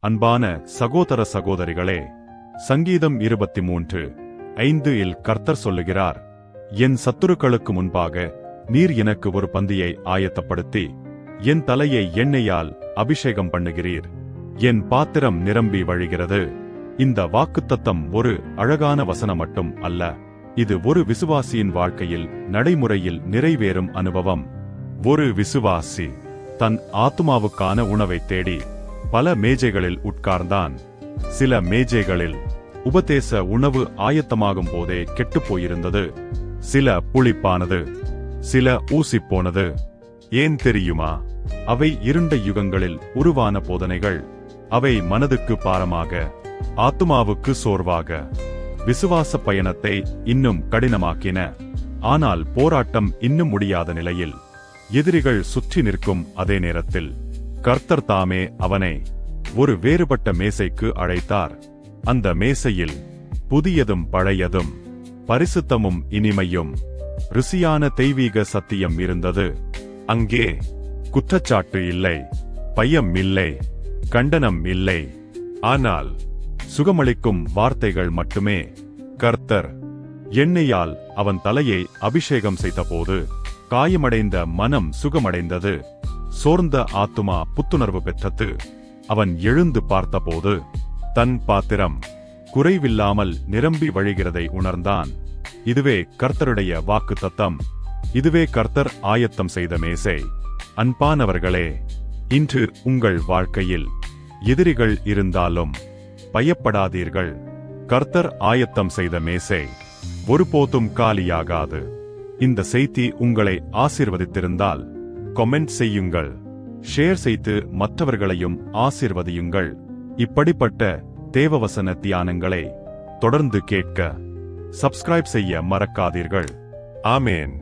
அன்பான சகோதர சகோதரிகளே, சங்கீதம் 23:5 இல் கர்த்தர் சொல்லுகிறார், என் சத்துருக்களுக்கு முன்பாக நீர் எனக்கு ஒரு பந்தியை ஆயத்தப்படுத்தி என் தலையை எண்ணெயால் அபிஷேகம் பண்ணுகிறீர். என் பாத்திரம் நிரம்பி வழிகிறது. இந்த வாக்குத்தத்தம் ஒரு அழகான வசனம் மட்டும் அல்ல, இது ஒரு விசுவாசியின் வாழ்க்கையில் நடைமுறையில் நிறைவேறும் அனுபவம். ஒரு விசுவாசி தன் ஆத்துமாவுக்கான உணவை தேடி பல மேஜைகளில் உட்கார்ந்தான். சில மேஜைகளில் உபதேச உணவு ஆயத்தமாகும் போதே கெட்டுப்போயிருந்தது. சில புளிப்பானது, சில ஊசிப்போனது. ஏன் தெரியுமா? அவை இருண்ட யுகங்களில் உருவான போதனைகள். அவை மனதுக்கு பாரமாக, ஆத்துமாவுக்கு சோர்வாக, விசுவாச பயணத்தை இன்னும் கடினமாக்கின. ஆனால் போராட்டம் இன்னும் முடியாத நிலையில் எதிரிகள் சுற்றி நிற்கும் அதே நேரத்தில் கர்த்தர் தாமே அவனை ஒரு வேறுபட்ட மேசைக்கு அழைத்தார். அந்த மேசையில் புதியதும் பழையதும், பரிசுத்தமும் இனிமையும், ருசியான தெய்வீக சத்தியம் இருந்தது. அங்கே குற்றச்சாட்டு இல்லை, பயம் இல்லை, கண்டனம் இல்லை, ஆனால் சுகமளிக்கும் வார்த்தைகள் மட்டுமே. கர்த்தர் எண்ணெயால் அவன் தலையை அபிஷேகம் செய்தபோது காயமடைந்த மனம் சுகமடைந்தது. சோர்ந்த ஆத்துமா புத்துணர்வு பெற்றது. அவன் எழுந்து பார்த்தபோது தன் பாத்திரம் குறைவில்லாமல் நிரம்பி வழிகிறதை உணர்ந்தான். இதுவே கர்த்தருடைய வாக்குத்தத்தம். இதுவே கர்த்தர் ஆயத்தம் செய்த மேசை. அன்பானவர்களே, இன்று உங்கள் வாழ்க்கையில் எதிரிகள் இருந்தாலும் பயப்படாதீர்கள். கர்த்தர் ஆயத்தம் செய்த மேசை ஒருபோதும் காலியாகாது. இந்த செய்தி உங்களை ஆசீர்வதித்திருந்தால் கமெண்ட் செய்யுங்கள், ஷேர் செய்து மற்றவர்களையும் ஆசீர்வதியுங்கள். இப்படிப்பட்ட தேவவசன தியானங்களை தொடர்ந்து கேட்க சப்ஸ்கிரைப் செய்ய மறக்காதீர்கள். ஆமேன்.